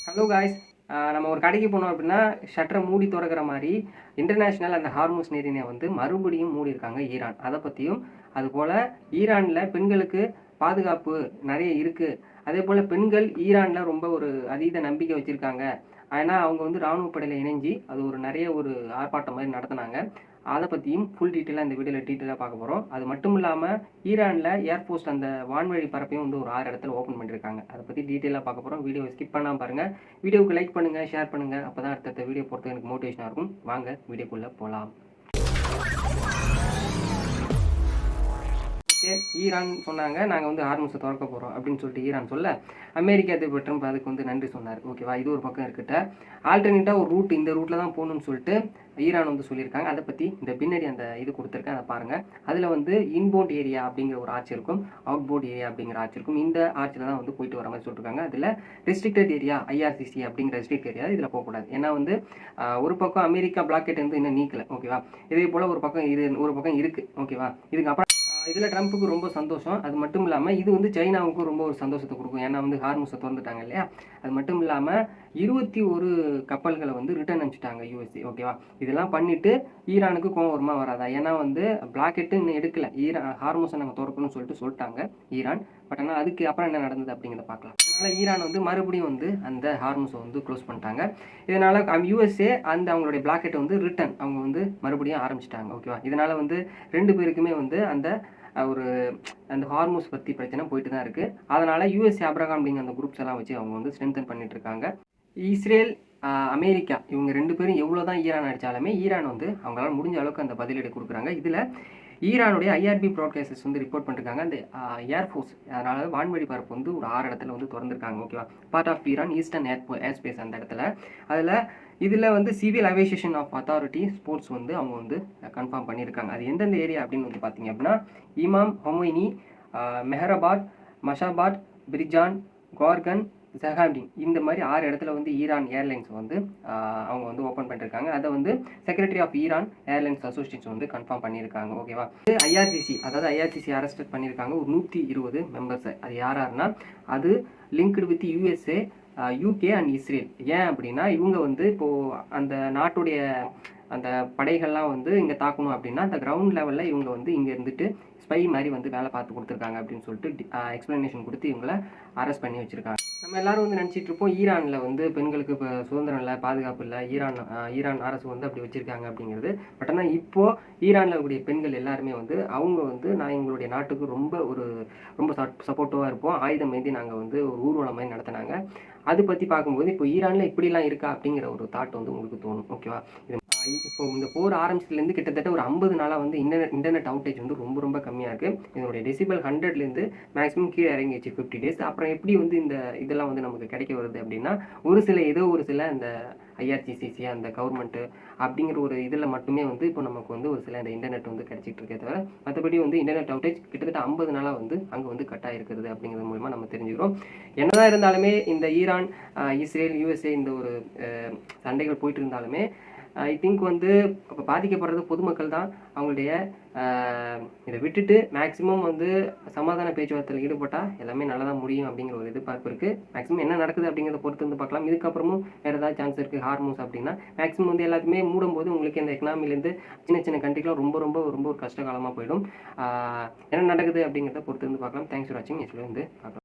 Hello guys, நம்ம ஒரு கடைக்கு போனோம் அப்படின்னா ஷட்டரை மூடி திறக்கிற மாதிரி இன்டர்நேஷ்னல் அந்த ஹார்மோஸ் நீரிணையை வந்து மறுபடியும் மூடியிருக்காங்க ஈரான். அதை பற்றியும் அதுபோல் ஈரானில் பெண்களுக்கு பாதுகாப்பு நிறைய இருக்குது. அதே போல் பெண்கள் ஈரானில் ரொம்ப ஒரு அதீத நம்பிக்கை வச்சுருக்காங்க. ஏன்னா அவங்க வந்து இராணுவ படையில் இணைஞ்சி அது ஒரு நிறைய ஒரு ஆர்ப்பாட்டம் மாதிரி நடத்தினாங்க. அதை பற்றியும் ஃபுல் டீட்டெயிலாக இந்த வீடியோவில் டீட்டெயிலாக பார்க்க போகிறோம். அது மட்டும் இல்லாமல் ஈரானில் ஏர்ஃபோர்ஸ் அந்த வான்வழி பரப்பையும் வந்து ஒரு 6 இடத்துல ஓப்பன் பண்ணியிருக்காங்க. அதை பற்றி டீட்டெயிலாக பார்க்க போகிறோம். வீடியோவை ஸ்கிப் பண்ணாமல் பாருங்கள். வீடியோவுக்கு லைக் பண்ணுங்கள், ஷேர் பண்ணுங்கள். அப்போ தான் அடுத்தடுத்த வீடியோ போகிறது எனக்கு மோட்டிவேஷனாக இருக்கும். வாங்க வீடியோக்குள்ளே போகலாம். ஈரான் சொன்னாங்க நாங்கள் வந்து ஹார்மோஸை திறக்க போகிறோம் அப்படின்னு சொல்லிட்டு ஈரான் சொல்ல அமெரிக்கா அதிபர் ட்ரம்ப் அதுக்கு வந்து நன்றி சொன்னார். ஓகேவா, இது ஒரு பக்கம் இருக்கிட்ட ஆல்டர்னேட்டாக ஒரு ரூட் இந்த ரூட்டில் தான் போகணும்னு சொல்லிட்டு ஈரான் வந்து சொல்லியிருக்காங்க. அதை பற்றி இந்த பின்னாடி அந்த இது கொடுத்துருக்கேன், அதை பாருங்கள். அதில் வந்து இன்போர்ட் ஏரியா அப்படிங்கிற ஒரு ஆட்சி இருக்கும், அவுட்போர்ட் ஏரியா அப்படிங்கிற ஆட்சி இருக்கும். இந்த ஆட்சியில் தான் வந்து போயிட்டு வர மாதிரி சொல்லியிருக்காங்க. அதில் ரெஸ்ட்ரிக்டட் ஏரியா IRCC அப்படிங்கிற ரெஸ்ட்ரிக்ட் ஏரியா இதில் போகக்கூடாது. ஏன்னா வந்து ஒரு பக்கம் அமெரிக்கா பிளாக்கெட் வந்து இன்னும் நீக்கலை. ஓகேவா, இதே போல் ஒரு பக்கம் இருக்குது. ஓகேவா, இதுக்கப்புறம் இதில் ட்ரம்ப்புக்கு ரொம்ப சந்தோஷம். அது மட்டும் இல்லாமல் இது வந்து சைனாவுக்கும் ரொம்ப ஒரு சந்தோஷத்தை கொடுக்கும். ஏன்னா வந்து ஹார்மோஸை திறந்துட்டாங்க இல்லையா. அது மட்டும் இல்லாமல் 21 கப்பல்களை வந்து ரிட்டர்ன் அனுப்பிச்சிட்டாங்க USA. ஓகேவா, இதெல்லாம் பண்ணிவிட்டு ஈரானுக்கு கோவம் வருமா வராதா? ஏன்னா வந்து பிளாக்கெட்டு இன்னும் எடுக்கலை, ஹார்மோஸை நாங்கள் திறக்கணும்னு சொல்லிட்டாங்க ஈரான். பட் ஆனால் அதுக்கு அப்புறம் என்ன நடந்தது அப்படிங்கிறத பார்க்கலாம். அதனால் ஈரான் வந்து மறுபடியும் வந்து அந்த ஹார்மோஸை வந்து க்ளோஸ் பண்ணிட்டாங்க. இதனால் USA அந்த அவங்களுடைய பிளாக்கெட்டை வந்து ரிட்டர்ன் அவங்க வந்து மறுபடியும் ஆரம்பிச்சிட்டாங்க. ஓகேவா, இதனால் வந்து 2 பேருக்குமே வந்து அந்த ஹார்மோஸ் பற்றி பிரச்சனை போயிட்டு தான் இருக்குது. அதனால் US ஆப்ரகாம் அப்படிங்கிற அந்த குரூப்ஸ் எல்லாம் வச்சு அவங்க வந்து ஸ்ட்ரென்தன் பண்ணிட்டு இருக்காங்க. இஸ்ரேல் அமெரிக்கா இவங்க 2 பேரும் எவ்வளோ தான் ஈரான் அடித்தாலுமே ஈரான் வந்து அவங்களால முடிஞ்ச அளவுக்கு அந்த பதிலடி கொடுக்குறாங்க. இதில் ஈரானுடைய IRB ப்ராட்காஸ்டர்ஸ் வந்து ரிப்போர்ட் பண்ணிருக்காங்க. அந்த ஏர்ஃபோர்ஸ் அதனால் வான்வழி பரப்பு வந்து ஒரு 6 இடத்துல வந்து திறந்துருக்காங்க. ஓகேவா, part of Iran eastern airspace அந்த இடத்துல. இதில் வந்து civil aviation of authority sports வந்து அவங்க வந்து கன்ஃபார்ம் பண்ணியிருக்காங்க. அது எந்தெந்த ஏரியா அப்படின்னு வந்து பார்த்தீங்க அப்படின்னா இமாம் ஹொமைனி, மெஹராபாத், மஷாபாத், பிரிஜான், கார்கன், ஜஹாண்டின் இந்த மாதிரி 6 இடத்துல வந்து ஈரான் ஏர்லைன்ஸ் வந்து அவங்க வந்து ஓப்பன் பண்ணியிருக்காங்க. அதை வந்து secretary of Iran airlines association வந்து கன்ஃபார்ம் பண்ணியிருக்காங்க. ஓகேவா, IRCC அரெஸ்ட் பண்ணியிருக்காங்க ஒரு 120 மெம்பர்ஸை. அது யாருன்னா அது linked with USA, UK and Israel. ஏன் அப்படின்னா இவங்க வந்து இப்போது அந்த நாட்டுடைய அந்த படைகள்லாம் வந்து இங்கே தாக்கணும் அப்படின்னா அந்த கிரவுண்ட் லெவலில் இவங்க வந்து இங்கே இருந்துட்டு ஸ்பை மாதிரி வந்து வேலை பார்த்து கொடுத்துருக்காங்க அப்படின்னு சொல்லிட்டு எக்ஸ்ப்ளனேஷன் கொடுத்து இவங்களை அரெஸ்ட் பண்ணி வச்சுருக்காங்க. நம்ம எல்லாரும் வந்து நினச்சிட்டு இருப்போம் ஈரானில் வந்து பெண்களுக்கு இப்போ சுதந்திரம் இல்லை, பாதுகாப்பு இல்லை, ஈரான் அரசு வந்து அப்படி வச்சுருக்காங்க அப்படிங்கிறது. பட் ஆனால் இப்போது ஈரானில் இருக்கக்கூடிய பெண்கள் எல்லாருமே வந்து அவங்க வந்து நான் எங்களுடைய நாட்டுக்கு ரொம்ப சப்போர்ட்டிவாக இருப்போம், ஆயுதம் ஏந்தி நாங்கள் வந்து ஒரு ஊர்வலம் மாதிரி நடத்தினாங்க. அது பற்றி பார்க்கும்போது இப்போ ஈரானில் இப்படிலாம் இருக்கா அப்படிங்கிற ஒரு தாட் வந்து உங்களுக்கு தோணும். ஓகேவா, இப்போ இந்த போர் ஆரம்பிச்சதுலேருந்து கிட்டத்தட்ட ஒரு 50 நாளாக வந்து இன்டர்நெட் அவுட்டேஜ் வந்து ரொம்ப கம்மியாக இருக்குது. இதனுடைய டெசிபல் 100லேருந்து மேக்ஸிமம் கீழே இறங்கிச்சு 50 days. அப்புறம் எப்படி வந்து இதெல்லாம் வந்து நமக்கு கிடைக்க வருது அப்படின்னா ஏதோ ஒரு சில இந்த IRCC அந்த கவர்மெண்ட்டு அப்படிங்கிற ஒரு இதில் மட்டுமே வந்து இப்போ நமக்கு வந்து ஒரு சில இந்த இன்டர்நெட் வந்து கிடைச்சிட்டு இருக்கே தவிர மற்றபடி வந்து இன்டர்நெட் அவுட்டேஜ் கிட்டத்தட்ட 50 நாளாக வந்து அங்கே வந்து கட்டாக இருக்கிறது அப்படிங்கிறது மூலமா நம்ம தெரிஞ்சுக்கிறோம். என்னதான் இருந்தாலுமே இந்த ஈரான், இஸ்ரேல், USA இந்த ஒரு சண்டைகள் போயிட்டு இருந்தாலுமே ஐ திங்க் வந்து இப்போ பாதிக்கப்படுறது பொதுமக்கள் தான். அவங்களுடைய இதை விட்டுட்டு மேக்ஸிமம் வந்து சமாதான பேச்சுவார்த்தையில் ஈடுபட்டால் எல்லாமே நல்லா தான் முடியும் அப்படிங்கிற ஒரு எதிர்பார்ப்பு இருக்குது. மேக்ஸிமம் என்ன நடக்குது அப்படிங்கிறத பொறுத்து வந்து பார்க்கலாம். இதுக்கப்புறமும் வேறு ஏதாவது சான்ஸ் இருக்குது ஹார்மோஸ் அப்படின்னா மேக்ஸிமம் வந்து எல்லாத்தையுமே மூடும்போது உங்களுக்கு இந்த எக்கனாமிலேருந்து சின்ன கண்ட்ரிக்கெலாம் ரொம்ப ஒரு கஷ்ட காலமாக போயிடும். என்ன நடக்குது அப்படிங்கிறத பொறுத்து வந்து பார்க்கலாம். தேங்க்ஸ் ஃபார் வாட்சிங். நெக்ஸ்ட் வந்து பார்க்கலாம்.